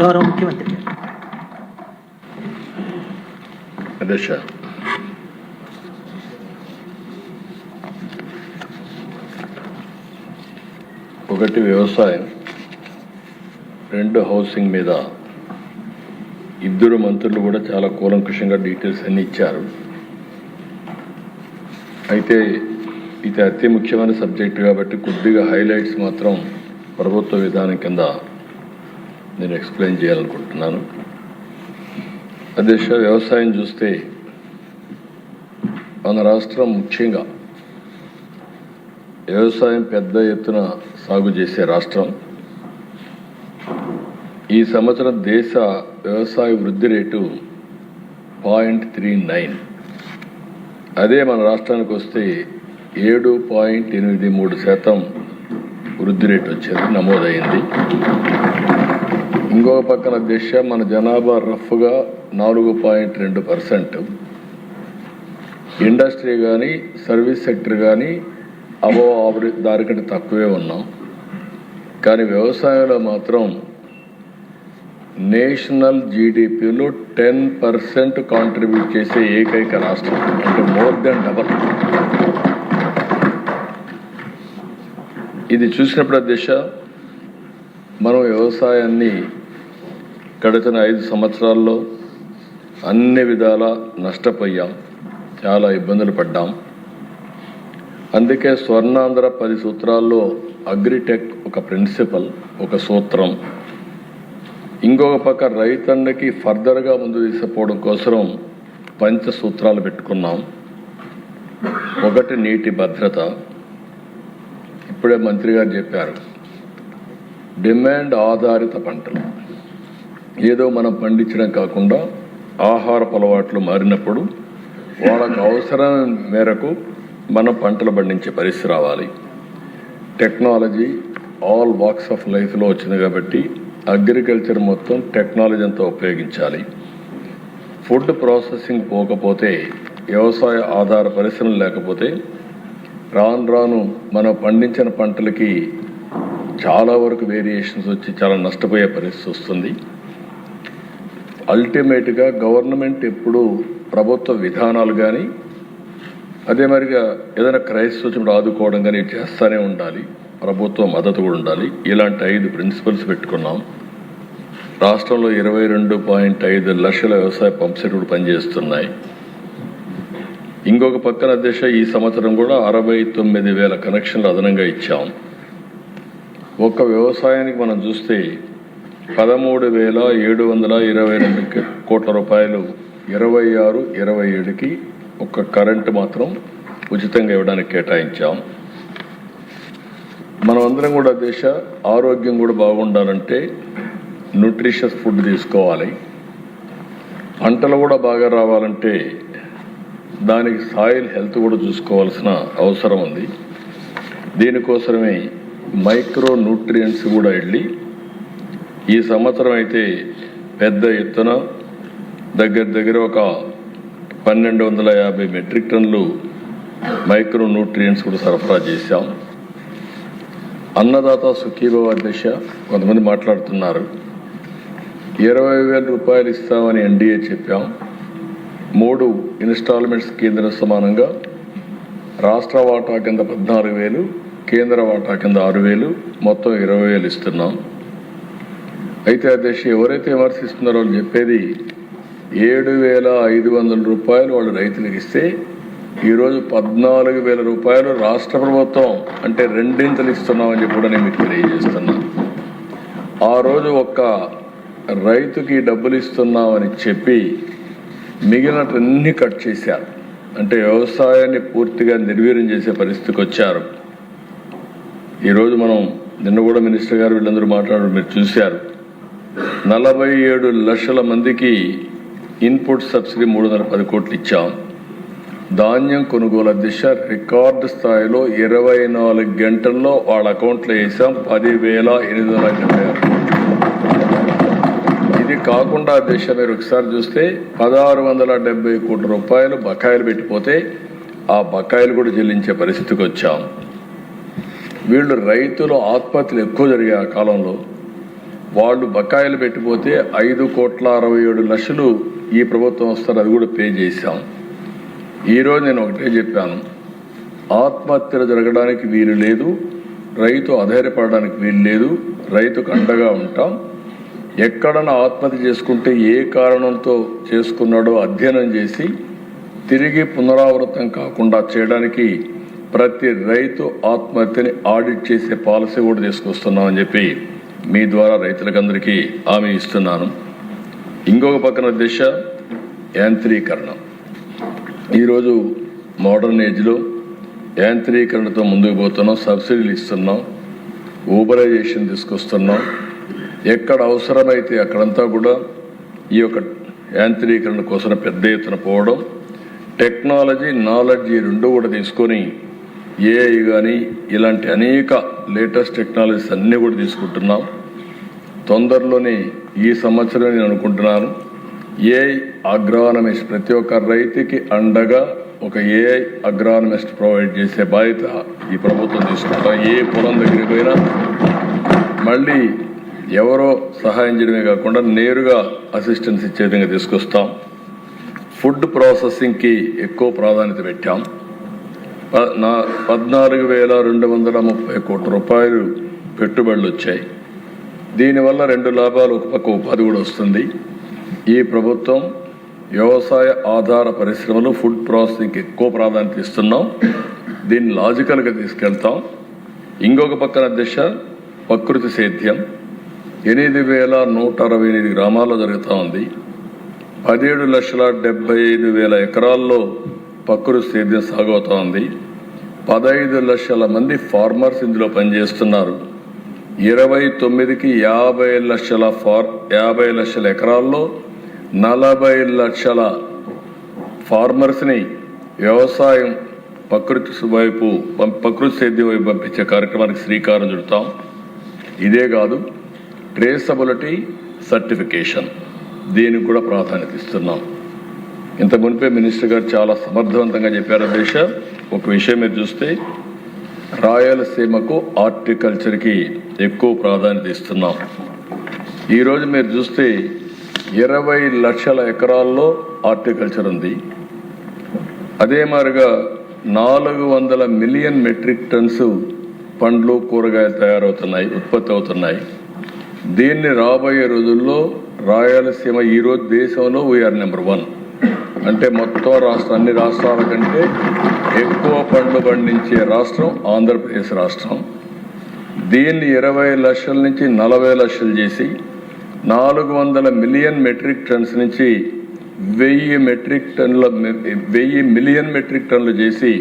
గౌరవ ముఖ్యమంత్రి గారు. అధ్యక్ష, ఒకటి వ్యవసాయం, రెండు హౌసింగ్ మీద ఇద్దరు మంత్రులు కూడా చాలా కూలంకషంగా డీటెయిల్స్ అన్ని ఇచ్చారు. అయితే ఇది అతి ముఖ్యమైన సబ్జెక్ట్ కాబట్టి కొద్దిగా హైలైట్స్ మాత్రం ప్రభుత్వ విధానం కింద నేను ఎక్స్ప్లెయిన్ చేయాలనుకుంటున్నాను. అధ్యక్ష, వ్యవసాయం చూస్తే మన రాష్ట్రం ముఖ్యంగా వ్యవసాయం పెద్ద ఎత్తున సాగు చేసే రాష్ట్రం. ఈ సంవత్సరం దేశ వ్యవసాయ వృద్ధి రేటు 0.39. అదే మన రాష్ట్రానికి వస్తే 7.83% వృద్ధి రేటు వచ్చేది నమోదైంది. ఇంకొక పక్కన దేశ మన జనాభా రఫ్గా 4.2%. ఇండస్ట్రీ కానీ సర్వీస్ సెక్టర్ కానీ దానికంటే తక్కువే ఉన్నాం. కానీ వ్యవసాయంలో మాత్రం నేషనల్ జీడిపిలో 10% కాంట్రిబ్యూట్ చేసే ఏకైక రాష్ట్రం, అంటే మోర్ దెన్ డబల్. ఇది చూసినప్పుడు దిశ మనం వ్యవసాయాన్ని గడిచిన 5 సంవత్సరాల్లో అన్ని విధాలా నష్టపోయాం, చాలా ఇబ్బందులు పడ్డాం. అందుకే స్వర్ణాంధ్ర 10 సూత్రాల్లో అగ్రిటెక్ ఒక ప్రిన్సిపల్, ఒక సూత్రం. ఇంకొక పక్క రైతన్నకి ఫర్దర్గా ముందు తీసుకుపోవడం కోసం పంచసూత్రాలు పెట్టుకున్నాం. ఒకటి నీటి భద్రత. ఇప్పుడే మంత్రి గారు చెప్పారు, డిమాండ్ ఆధారిత పంటలు. ఏదో మనం పండించడం కాకుండా ఆహారపు అలవాట్లు మారినప్పుడు వాళ్ళకు అవసరం మేరకు మనం పంటలు పండించే పరిస్థితి రావాలి. టెక్నాలజీ ఆల్ వాక్స్ ఆఫ్ లైఫ్లో వచ్చింది కాబట్టి అగ్రికల్చర్ మొత్తం టెక్నాలజీ అంతా ఉపయోగించాలి. ఫుడ్ ప్రాసెసింగ్ పోకపోతే, వ్యవసాయ ఆధార పరిశ్రమలు లేకపోతే రాను రాను మనం పండించిన పంటలకి చాలా వరకు వేరియేషన్స్ వచ్చి చాలా నష్టపోయే పరిస్థితి వస్తుంది. అల్టిమేట్గా గవర్నమెంట్ ఎప్పుడు ప్రభుత్వ విధానాలు కానీ అదే మరిగా ఏదైనా క్రైసిస్ వచ్చినప్పుడు ఆదుకోవడం కానీ చేస్తూనే ఉండాలి. ప్రభుత్వ మద్దతు కూడా ఉండాలి. ఇలాంటి 5 ప్రిన్సిపల్స్ పెట్టుకున్నాం. రాష్ట్రంలో 22.5 లక్షల వ్యవసాయ పంప్ సెట్లు పనిచేస్తున్నాయి. ఇంకొక పక్కన దిశ ఈ సంవత్సరం కూడా 69,000 కనెక్షన్లు అదనంగా ఇచ్చాం. ఒక్క వ్యవసాయానికి మనం చూస్తే 13,722 కోట్ల రూపాయలు 26-27కి ఒక్క కరెంటు మాత్రం ఉచితంగా ఇవ్వడానికి కేటాయించాం. మనం అందరం కూడా దేశ ఆరోగ్యం కూడా బాగుండాలంటే న్యూట్రిషియస్ ఫుడ్ తీసుకోవాలి. పంటలు కూడా బాగా రావాలంటే దానికి సాయిల్ హెల్త్ కూడా చూసుకోవాల్సిన అవసరం ఉంది. దీనికోసమే మైక్రో న్యూట్రియంట్స్ కూడా వెళ్ళి ఈ సంవత్సరం అయితే పెద్ద ఎత్తున దగ్గర ఒక 1,250 మెట్రిక్ టన్నులు మైక్రో న్యూట్రియంట్స్ కూడా సరఫరా చేశాం. అన్నదాత సుఖీభవ దిశ కొంతమంది మాట్లాడుతున్నారు. 20,000 రూపాయలు ఇస్తామని ఎన్డీఏ చెప్పాం. 3 ఇన్స్టాల్మెంట్స్ కేంద్ర సమానంగా రాష్ట్ర వాటా కింద 14,000, కేంద్ర వాటా కింద 6,000, మొత్తం 20,000 ఇస్తున్నాం. అయితే అధ్యక్ష, ఎవరైతే విమర్శిస్తున్నారో వాళ్ళు చెప్పేది 7,500 రూపాయలు వాళ్ళు రైతులకు ఇస్తే ఈరోజు 14,000 రూపాయలు రాష్ట్ర ప్రభుత్వం అంటే 2 ఇస్తున్నామని చెప్పి కూడా నేను మీకు తెలియజేస్తున్నాను. ఆ రోజు ఒక్క రైతుకి డబ్బులు ఇస్తున్నామని చెప్పి మిగిలినటన్నీ కట్ చేశారు. అంటే వ్యవసాయాన్ని పూర్తిగా నిర్వీర్యం చేసే పరిస్థితికి వచ్చారు. ఈరోజు మనం నిన్న కూడా మినిస్టర్ గారు వీళ్ళందరూ మాట్లాడారు, మీరు చూశారు. 47 లక్షల మందికి ఇన్పుట్ సబ్సిడీ 310 కోట్లు ఇచ్చాం. ధాన్యం కొనుగోలు దిశ రికార్డు స్థాయిలో 24 గంటల్లో వాళ్ళ అకౌంట్లో వేసాం 10,876. ఇది కాకుండా దిశ మీరు ఒకసారి చూస్తే 1,670 కోట్ల రూపాయలు బకాయిలు పెట్టిపోతే ఆ బకాయిలు కూడా చెల్లించే పరిస్థితికి వచ్చాం. వీళ్ళు రైతులు ఆత్మహత్యలు ఎక్కువ జరిగే ఆ కాలంలో వాళ్ళు బకాయిలు పెట్టిపోతే 5,67,00,000 ఈ ప్రభుత్వం వస్తారు, అది కూడా పే చేశాం. ఈరోజు నేను ఒకటే చెప్పాను, ఆత్మహత్యలు జరగడానికి వీలు లేదు, రైతు అధైర్యపడడానికి వీలు లేదు, రైతుకు అండగా ఉంటాం. ఎక్కడన్నా ఆత్మహత్య చేసుకుంటే ఏ కారణంతో చేసుకున్నాడో అధ్యయనం చేసి తిరిగి పునరావృతం కాకుండా చేయడానికి ప్రతి రైతు ఆత్మహత్యని ఆడిట్ చేసే పాలసీ కూడా తీసుకొస్తున్నామని చెప్పి మీ ద్వారా రైతులకందరికీ హామీ ఇస్తున్నాను. ఇంకొక పక్కన దిశ యాంత్రీకరణ. ఈరోజు మోడర్న్ ఏజ్లో యాంత్రీకరణతో ముందుకు పోతున్నాం, సబ్సిడీలు ఇస్తున్నాం, ఊబరైజేషన్ తీసుకొస్తున్నాం. ఎక్కడ అవసరమైతే అక్కడంతా కూడా ఈ యొక్క యాంత్రీకరణ కోసం పెద్ద ఎత్తున పోవడం, టెక్నాలజీ నాలెడ్జీ రెండు కూడా తీసుకొని ఏఐ కానీ ఇలాంటి అనేక లేటెస్ట్ టెక్నాలజీస్ అన్నీ కూడా తీసుకుంటున్నాం. తొందరలోనే ఈ సంవత్సరం నేను అనుకుంటున్నాను ఏఐ అగ్రానమిస్ట్ ప్రతి ఒక్క రైతుకి అండగా ఒక ఏఐ అగ్రానమిస్ట్ ప్రొవైడ్ చేసే బాధ్యత ఈ ప్రభుత్వం తీసుకుంటాం. ఏ పొలం దగ్గరికి పోయినా మళ్ళీ ఎవరో సహాయం చేయడమే కాకుండా నేరుగా అసిస్టెన్స్ ఇచ్చే విధంగా తీసుకొస్తాం. ఫుడ్ ప్రాసెసింగ్కి ఎక్కువ ప్రాధాన్యత పెట్టాం. 14,230 కోట్ల రూపాయలు పెట్టుబడులు వచ్చాయి. దీనివల్ల 2 లాభాలు, ఒక పక్క ఉపాధి కూడా వస్తుంది. ఈ ప్రభుత్వం వ్యవసాయ ఆధార పరిశ్రమలు ఫుడ్ ప్రాసెసింగ్కి ఎక్కువ ప్రాధాన్యత ఇస్తున్నాం. దీన్ని లాజికల్గా తీసుకెళ్తాం. ఇంకొక పక్కన దిశ ప్రకృతి సేద్యం. 8,168 గ్రామాల్లో జరుగుతూ ఉంది. 17,75,000 ఎకరాల్లో ప్రకృతి సేద్యం సాగు అవుతూ ఉంది. 15 లక్షల మంది ఫార్మర్స్ ఇందులో పనిచేస్తున్నారు. 29కి 50 లక్షల ఎకరాల్లో 40 లక్షల ఫార్మర్స్ని వ్యవసాయం ప్రకృతి సేద్యం వైపు పంపించే కార్యక్రమానికి శ్రీకారం చుడతాం. ఇదే కాదు, ట్రేసబిలిటీ సర్టిఫికేషన్, దీనికి కూడా ప్రాధాన్యత ఇస్తున్నాం. ఇంత మునిపే మినిస్టర్ గారు చాలా సమర్థవంతంగా చెప్పారు. ఒక విషయం మీరు చూస్తే రాయలసీమకు హార్టికల్చర్కి ఎక్కువ ప్రాధాన్యత ఇస్తున్నాం. ఈరోజు మీరు చూస్తే 20 లక్షల ఎకరాల్లో హార్టికల్చర్ ఉంది. అదే మాదిరిగా 400 మిలియన్ మెట్రిక్ టన్స్ పండ్లు కూరగాయలు తయారవుతున్నాయి, ఉత్పత్తి అవుతున్నాయి. దీన్ని రాబోయే రోజుల్లో రాయలసీమ ఈరోజు దేశంలో వీఆర్ నెంబర్ 1. అంటే మొత్తం అన్ని రాష్ట్రాల కంటే ఎక్కువ పండ్లు పండించే రాష్ట్రం ఆంధ్రప్రదేశ్ రాష్ట్రం. దీన్ని 20 లక్షల నుంచి 40 లక్షలు చేసి 400 మిలియన్ మెట్రిక్ టన్స్ నుంచి 1,000 మిలియన్ మెట్రిక్ టన్నులు చేసి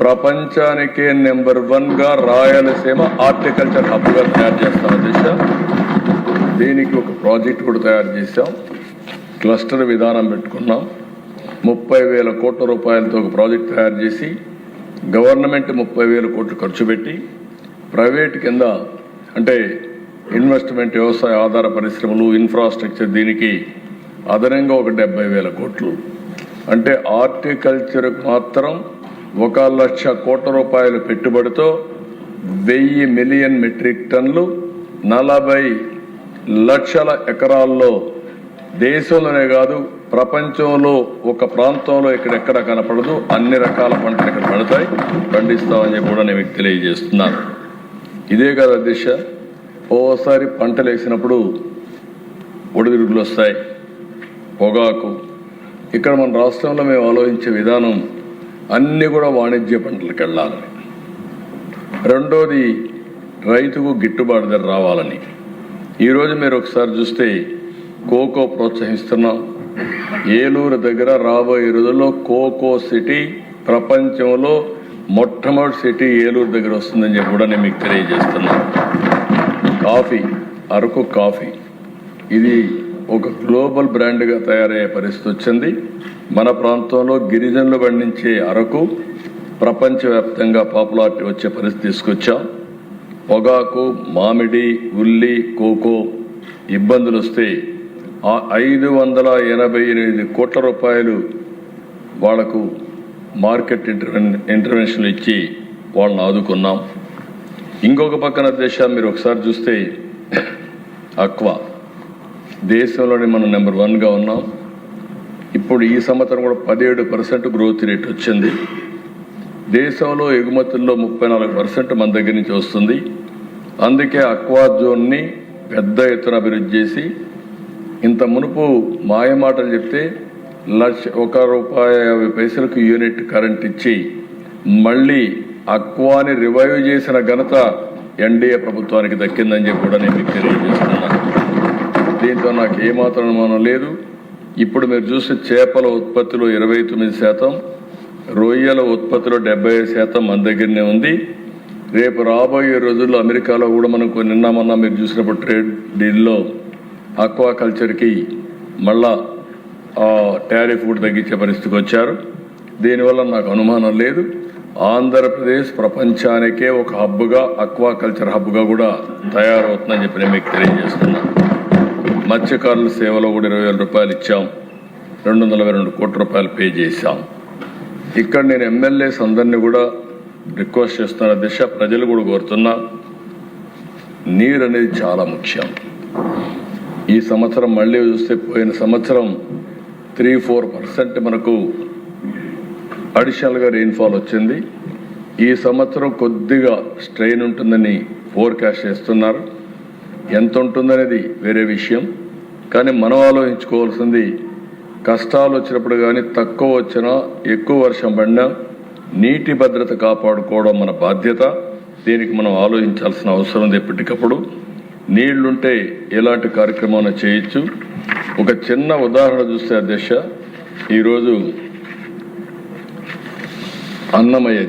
ప్రపంచానికే నెంబర్ 1గా రాయలసీమ హార్టికల్చర్ హబ్గా తయారు చేస్తాం. దిశ దీనికి ఒక ప్రాజెక్ట్ కూడా తయారు చేశాం. క్లస్టర్ విధానం పెట్టుకున్నాం. 30,000 కోట్ల రూపాయలతో ఒక ప్రాజెక్ట్ తయారు చేసి గవర్నమెంట్ 30,000 కోట్లు ఖర్చు పెట్టి ప్రైవేట్ కింద అంటే ఇన్వెస్ట్మెంట్, వ్యవసాయ ఆధార పరిశ్రమలు, ఇన్ఫ్రాస్ట్రక్చర్, దీనికి అదనంగా ఒక 70,000 కోట్లు. అంటే హార్టికల్చర్కు మాత్రం 1,00,000 కోట్ల రూపాయల పెట్టుబడితో 1,000 మిలియన్ మెట్రిక్ టన్నులు 40 లక్షల ఎకరాల్లో దేశంలోనే కాదు ప్రపంచంలో ఒక ప్రాంతంలో ఎక్కడెక్కడ కనపడదు అన్ని రకాల పంటలు ఇక్కడ పండిస్తామని కూడా నేను మీకు తెలియజేస్తున్నాను. ఇదే కదా దిశ. ఓసారి పంటలు వేసినప్పుడు ఒడిదుడుకులు వస్తాయి, పొగాకు. ఇక్కడ మన రాష్ట్రంలో మేము ఆలోచించే విధానం అన్నీ కూడా వాణిజ్య పంటలకు వెళ్ళాలని, రెండోది రైతుకు గిట్టుబాటు ధర రావాలని. ఈరోజు మీరు ఒకసారి చూస్తే కోకో ప్రోత్సహిస్తున్నాం. ఏలూరు దగ్గర రాబోయే రోజుల్లో కోకో సిటీ ప్రపంచంలో మొట్టమొదటి సిటీ ఏలూరు దగ్గర వస్తుందని చెప్పి కూడా నేను మీకు తెలియజేస్తున్నాను. కాఫీ, అరకు కాఫీ, ఇది ఒక గ్లోబల్ బ్రాండ్గా తయారయ్యే పరిస్థితి వచ్చింది. మన ప్రాంతంలో గిరిజనులు పండించే అరకు ప్రపంచవ్యాప్తంగా పాపులారిటీ వచ్చే పరిస్థితి తీసుకొచ్చాం. పొగాకు, మామిడి, ఉల్లి, కోకో ఇబ్బందులు వస్తే 588 కోట్ల రూపాయలు వాళ్లకు మార్కెట్ ఇంటర్వెన్షన్లు ఇచ్చి వాళ్ళని ఆదుకున్నాం. ఇంకొక పక్కన దేశం మీరు ఒకసారి చూస్తే అక్వా దేశంలోనే మనం నెంబర్ 1గా ఉన్నాం. ఇప్పుడు ఈ సంవత్సరం కూడా 17% గ్రోత్ రేట్ వచ్చింది. దేశంలో ఎగుమతుల్లో 34% మన దగ్గర నుంచి వస్తుంది. అందుకే అక్వా జోన్ని పెద్ద ఎత్తున అభివృద్ధి చేసి, ఇంత మునుపు మాయమాటలు చెప్తే ₹1.50 యూనిట్ కరెంట్ ఇచ్చి మళ్ళీ అక్వాని రివైవ్ చేసిన ఘనత ఎన్డీఏ ప్రభుత్వానికి దక్కిందని చెప్పి కూడా నేను మీకు తెలియజేస్తున్నాను. దీంతో నాకు ఏమాత్రం అనుమానం లేదు. ఇప్పుడు మీరు చూసే చేపల ఉత్పత్తిలో 29%, రొయ్యల ఉత్పత్తిలో 75% మన దగ్గరనే ఉంది. రేపు రాబోయే రోజుల్లో అమెరికాలో కూడా మనకు నిన్న మొన్న మీరు చూసినప్పుడు ట్రేడ్ డీల్లో అక్వాకల్చర్కి మళ్ళా టారిఫ్ కూడా తగ్గించే పరిస్థితికి వచ్చారు. దీనివల్ల నాకు అనుమానం లేదు, ఆంధ్రప్రదేశ్ ప్రపంచానికే ఒక హబ్గా, అక్వాకల్చర్ హబ్గా కూడా తయారవుతుందని చెప్పి నేను మీకు తెలియజేస్తున్నాను. మత్స్యకారుల సేవలో కూడా ₹20,000 ఇచ్చాం, ₹222 కోట్ల పే చేశాం. ఇక్కడ నేను ఎమ్మెల్యేస్ అందరినీ కూడా రిక్వెస్ట్ చేస్తున్న దిశ, ప్రజలు కూడా కోరుతున్నా, నీరు అనేది చాలా ముఖ్యం. ఈ సంవత్సరం మళ్ళీ చూస్తే పోయిన సంవత్సరం 3-4% మనకు అడిషనల్గా రెయిన్ఫాల్ వచ్చింది. ఈ సంవత్సరం కొద్దిగా స్ట్రెయిన్ ఉంటుందని ఫోర్కాస్ట్ చేస్తున్నారు. ఎంత ఉంటుందనేది వేరే విషయం, కానీ మనం ఆలోచించుకోవాల్సింది కష్టాలు వచ్చినప్పుడు కానీ, తక్కువ వచ్చినా ఎక్కువ వర్షం పడినా నీటి భద్రత కాపాడుకోవడం మన బాధ్యత. దీనికి మనం ఆలోచించాల్సిన అవసరం ఉంది. ఎప్పటికప్పుడు నీళ్లుంటే ఎలాంటి కార్యక్రమాన్ని చేయొచ్చు. ఒక చిన్న ఉదాహరణ చూస్తే అధ్యక్ష, ఈరోజు అన్నమయ్య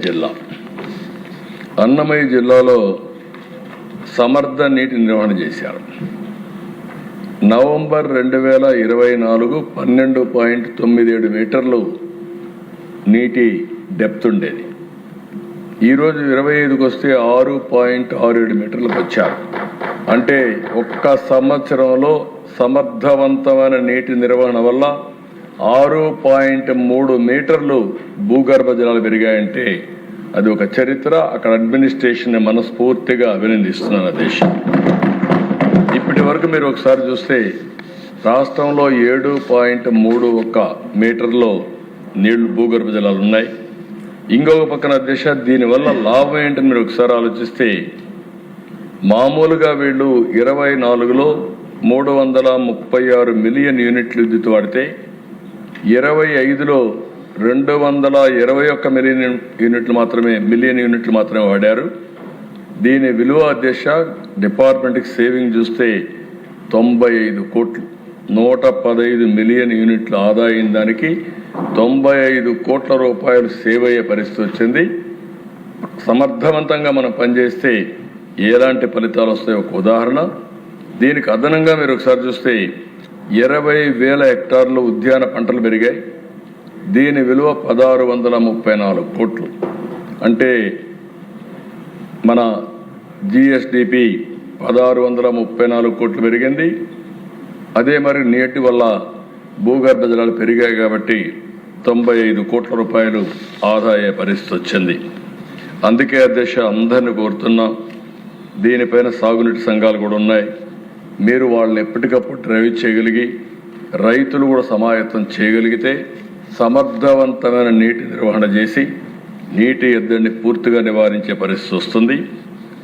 జిల్లాలో సమర్థ నీటి నిర్వహణ చేశారు. నవంబర్ 2024 12.97 మీటర్లు నీటి డెప్త్ ఉండేది. ఈరోజు 25కి వస్తే 6.67 మీటర్లకు వచ్చారు. అంటే ఒక్క సంవత్సరంలో సమర్థవంతమైన నీటి నిర్వహణ వల్ల 6.3 మీటర్లు భూగర్భ జలాలు పెరిగాయంటే అది ఒక చరిత్ర. అక్కడ అడ్మినిస్ట్రేషన్ మనస్ఫూర్తిగా అభినందిస్తున్నాను దేశం. ఇప్పటి వరకు మీరు ఒకసారి చూస్తే రాష్ట్రంలో 7.31 మీటర్లో నీళ్లు భూగర్భ జలాలు ఉన్నాయి. ఇంకొక పక్కన దేశ దీనివల్ల లాభం ఏంటని మీరు ఒకసారి ఆలోచిస్తే, మామూలుగా వీళ్ళు 24లో 336 మిలియన్ యూనిట్లు విద్యుత్ వాడితే 25లో 221 మిలియన్ యూనిట్లు మాత్రమే వాడారు. దీని విలువ అధ్యక్ష డిపార్ట్మెంట్కి సేవింగ్ చూస్తే 95 కోట్లు, 115 మిలియన్ యూనిట్లు ఆదా అయిన దానికి 95 కోట్ల రూపాయలు సేవ్ అయ్యే పరిస్థితి వచ్చింది. సమర్థవంతంగా మనం పనిచేస్తే ఎలాంటి ఫలితాలు వస్తాయో ఒక ఉదాహరణ. దీనికి అదనంగా మీరు ఒకసారి చూస్తే 20,000 హెక్టార్లు ఉద్యాన పంటలు పెరిగాయి. దీని విలువ 1,634 కోట్లు. అంటే మన జిఎస్డిపి 1,634 కోట్లు పెరిగింది. అదే మరి నీటి వల్ల భూగర్భ జలాలు పెరిగాయి కాబట్టి 95 కోట్ల రూపాయలు ఆదా అయ్యే పరిస్థితి వచ్చింది. అందుకే అధ్యక్ష అందరిని కోరుతున్నాం, దీనిపైన సాగునీటి సంఘాలు కూడా ఉన్నాయి. మీరు వాళ్ళని ఎప్పటికప్పుడు డ్రైవ్ చేయగలిగి, రైతులు కూడా సమాయత్తం చేయగలిగితే సమర్థవంతమైన నీటి నిర్వహణ చేసి నీటి ఎద్దడిని పూర్తిగా నివారించే పరిస్థితి వస్తుంది.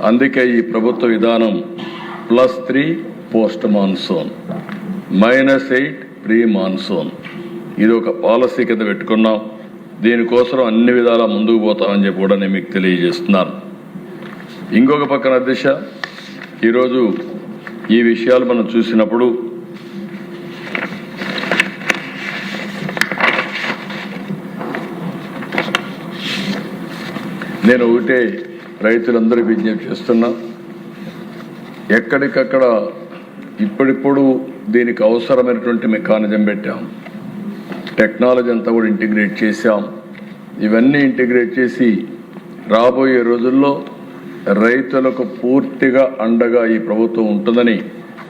అందుకే ఈ ప్రభుత్వ విధానం +3 పోస్ట్ మాన్సూన్, -8 ప్రీ మాన్సూన్, ఇది ఒక పాలసీ కింద పెట్టుకున్నాం. దీనికోసం అన్ని విధాలా ముందుకు పోతామని చెప్పి కూడా నేను మీకు తెలియజేస్తున్నాను. ఇంకొక పక్కన దిశ, ఈరోజు ఈ విషయాలు మనం చూసినప్పుడు నేను ఒకటే రైతులందరికీ విజ్ఞప్తి చేస్తున్నా, ఎక్కడికక్కడ ఇప్పుడిప్పుడు దీనికి అవసరమైనటువంటి మెకానిజం పెట్టాం, టెక్నాలజీ అంతా కూడా ఇంటిగ్రేట్ చేశాం. ఇవన్నీ ఇంటిగ్రేట్ చేసి రాబోయే రోజుల్లో రైతులకు పూర్తిగా అండగా ఈ ప్రభుత్వం ఉంటుందని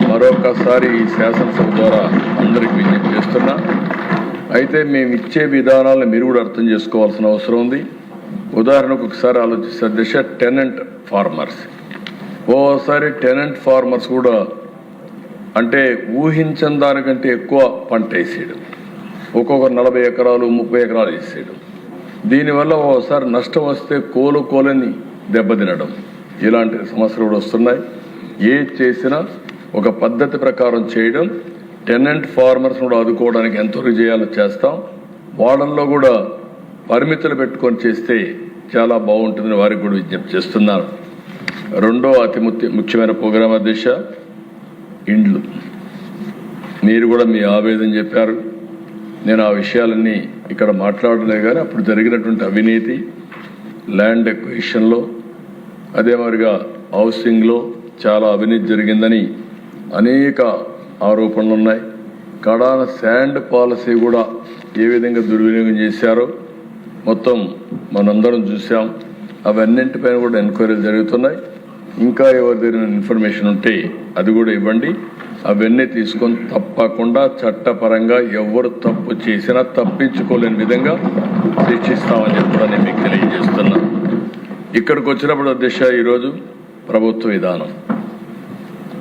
మరొకసారి ఈ శాసనసభ ద్వారా అందరికీ విజ్ఞప్తి చేస్తున్నా. అయితే మేము ఇచ్చే విధానాలను మీరు కూడా అర్థం చేసుకోవాల్సిన అవసరం ఉంది. ఉదాహరణకు ఒకసారి ఆలోచిస్తే దిశ టెనెంట్ ఫార్మర్స్, ఓసారి టెనెంట్ ఫార్మర్స్ కూడా అంటే ఊహించని దానికంటే ఎక్కువ పంట వేసేయడం, ఒక్కొక్కరు 40 ఎకరాలు 30 ఎకరాలు వేసేయడం, దీనివల్ల ఒకసారి నష్టం వస్తే కోలని దెబ్బతినడం, ఇలాంటి సమస్యలు కూడా వస్తున్నాయి. ఏది చేసినా ఒక పద్ధతి ప్రకారం చేయడం, టెనెంట్ ఫార్మర్స్ కూడా ఆదుకోవడానికి ఎంతవరకు చేయాలో చేస్తాం. వాళ్ళల్లో కూడా పరిమితులు పెట్టుకొని చేస్తే చాలా బాగుంటుందని వారికి కూడా విజ్ఞప్తి చేస్తున్నారు. రెండో అతి ముఖ్యమైన ప్రోగ్రాం అధ్యక్ష, ఇండ్లు. మీరు కూడా మీ ఆవేదన చెప్పారు. నేను ఆ విషయాలన్నీ ఇక్కడ మాట్లాడలేదు, కానీ అప్పుడు జరిగినటువంటి అవినీతి, ల్యాండ్ ఎక్విజిషన్లో, అదే మరిగా హౌసింగ్లో చాలా అవినీతి జరిగిందని అనేక ఆరోపణలు ఉన్నాయి. కడాన శాండ్ పాలసీ కూడా ఏ విధంగా దుర్వినియోగం చేశారో మొత్తం మనందరం చూసాం. అవన్నింటిపైన కూడా ఎంక్వైరీలు జరుగుతున్నాయి. ఇంకా ఎవరి దగ్గర ఇన్ఫర్మేషన్ ఉంటే అది కూడా ఇవ్వండి. అవన్నీ తీసుకొని తప్పకుండా చట్టపరంగా ఎవరు తప్పు చేసినా తప్పించుకోలేని విధంగా శిక్షిస్తామని చెప్పి నేను మీకు తెలియజేస్తున్నా. ఇక్కడికి వచ్చినప్పుడు అధ్యక్ష, ఈరోజు ప్రభుత్వ విధానం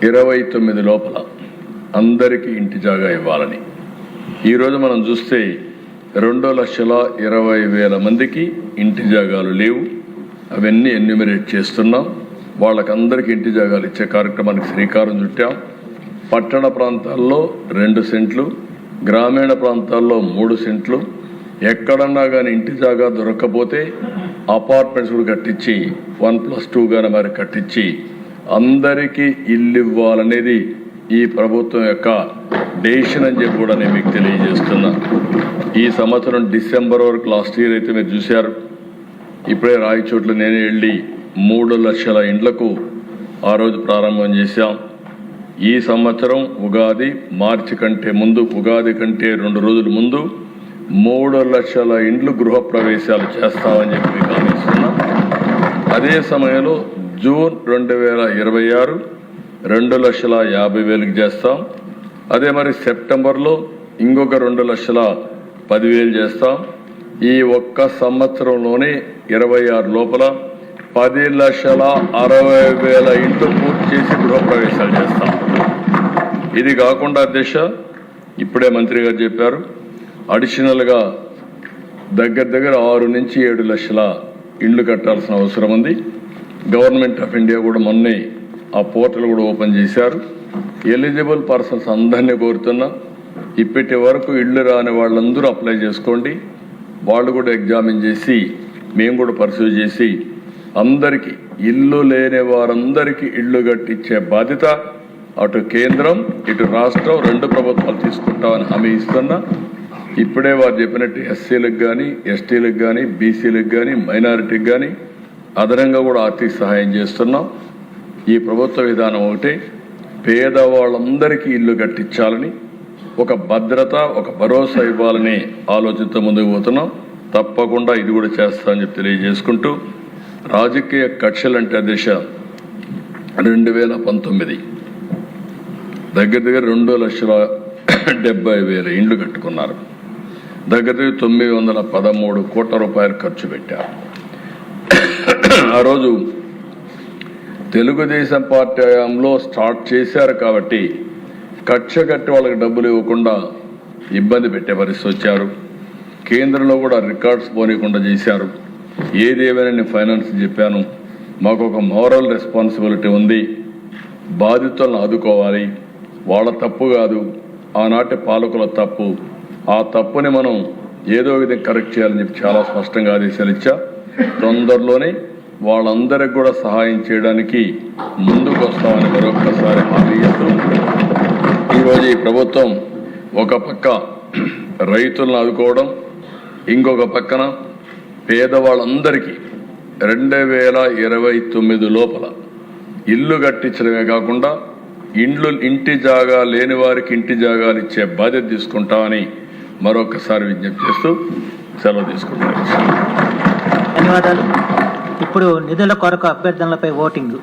29 లోపల అందరికీ ఇంటి జాగా ఇవ్వాలని. ఈరోజు మనం చూస్తే 2,20,000 మందికి ఇంటి జాగాలు లేవు. అవన్నీ ఎన్యూమరేట్ చేస్తున్నాం. వాళ్ళకందరికీ ఇంటి జాగాలు ఇచ్చే కార్యక్రమానికి శ్రీకారం చుట్టాం. పట్టణ ప్రాంతాల్లో 2 సెంట్లు, గ్రామీణ ప్రాంతాల్లో 3 సెంట్లు. ఎక్కడన్నా కానీ ఇంటి జాగా దొరకకపోతే అపార్ట్మెంట్స్ కూడా కట్టించి 1+2 గానే మరి కట్టించి అందరికీ ఇల్లు ఇవ్వాలనేది ఈ ప్రభుత్వం యొక్క డెసిషన్ అని చెప్పి కూడా నేను మీకు తెలియజేస్తున్నా. ఈ సంవత్సరం డిసెంబర్ వరకు, లాస్ట్ ఇయర్ అయితే మీరు చూశారు, ఇప్పుడే రాయచోట్ల నేనే వెళ్ళి 3 లక్షల ఇండ్లకు ఆ రోజు ప్రారంభం చేశాం. ఈ సంవత్సరం ఉగాది మార్చి కంటే ముందు, ఉగాది కంటే 2 రోజుల ముందు 3 లక్షల ఇండ్లు గృహప్రవేశాలు చేస్తామని చెప్పి మీకు ఆలోచిస్తున్నా. అదే సమయంలో జూన్ 2026 2,50,000 చేస్తాం. అదే మరి సెప్టెంబర్లో ఇంకొక 2,10,000 చేస్తాం. ఈ ఒక్క సంవత్సరంలోనే 26 లోపల 10,60,000 ఇంట్లు పూర్తి చేసి గృహప్రవేశాలు చేస్తాం. ఇది కాకుండా అధ్యక్ష, ఇప్పుడే మంత్రి గారు చెప్పారు, అడిషనల్గా దగ్గర 6 నుంచి 7 లక్షల ఇండ్లు కట్టాల్సిన అవసరం ఉంది. గవర్నమెంట్ ఆఫ్ ఇండియా కూడా మొన్నే ఆ పోర్టల్ కూడా ఓపెన్ చేశారు. ఎలిజిబుల్ పర్సన్స్ అందరినీ కోరుతున్నా, ఇప్పటి వరకు ఇళ్ళు రాని వాళ్ళందరూ అప్లై చేసుకోండి. వాళ్ళు కూడా ఎగ్జామిన్ చేసి మేము కూడా పర్సూ చేసి అందరికీ, ఇల్లు లేని వారందరికీ ఇళ్ళు కట్టించే బాధ్యత అటు కేంద్రం ఇటు రాష్ట్రం 2 ప్రభుత్వాలు తీసుకుంటామని హామీ ఇస్తున్నా. ఇప్పుడే వారు చెప్పినట్టు ఎస్సీలకు కానీ, ఎస్టీలకు కానీ, బీసీలకు కానీ, మైనారిటీకి కానీ అదనంగా కూడా ఆర్థిక సహాయం చేస్తున్నాం. ఈ ప్రభుత్వ విధానం ఒకటే, పేదవాళ్ళందరికీ ఇల్లు కట్టించాలని, ఒక భద్రత, ఒక భరోసా ఇవ్వాలని ఆలోచనతో ముందుకు పోతున్నాం. తప్పకుండా ఇది కూడా చేస్తామని చెప్పి తెలియజేసుకుంటూ, రాజకీయ కక్షలంటే దిశ 2019 దగ్గర 2,70,000 ఇండ్లు కట్టుకున్నారు. దగ్గర 913 కోట్ల రూపాయలు ఖర్చు పెట్టారు. ఆ రోజు తెలుగుదేశం పార్టీ హయాంలో స్టార్ట్ చేశారు కాబట్టి కక్ష కట్టి వాళ్ళకి డబ్బులు ఇవ్వకుండా ఇబ్బంది పెట్టే పరిస్థితి వచ్చారు. కేంద్రంలో కూడా రికార్డ్స్ పోనీయకుండా చేశారు. ఏదేమైనా నేను ఫైనాన్స్ చెప్పాను, మాకు ఒక మోరల్ రెస్పాన్సిబిలిటీ ఉంది, బాధితులను ఆదుకోవాలి. వాళ్ళ తప్పు కాదు, ఆనాటి పాలకుల తప్పు. ఆ తప్పుని మనం ఏదో విధంగా కరెక్ట్ చేయాలని చెప్పి చాలా స్పష్టంగా ఆదేశాలు ఇచ్చా. తొందరలోనే వాళ్ళందరికి కూడా సహాయం చేయడానికి ముందుకు వస్తామని మరొకసారి హామీ ఇస్తూ, ఈరోజు ఈ ప్రభుత్వం ఒక పక్క రైతులను ఆదుకోవడం, ఇంకొక పక్కన పేదవాళ్ళందరికీ 2029 లోపల ఇల్లు కట్టించడమే కాకుండా ఇంటి జాగా లేని వారికి ఇంటి జాగాలు ఇచ్చే బాధ్యత తీసుకుంటామని మరొకసారి విజ్ఞప్తి చేస్తూ సెలవు తీసుకుంటాను. ధన్యవాదాలు. ఇప్పుడు నిధుల కొరకు అభ్యర్థనలపై ఓటింగ్.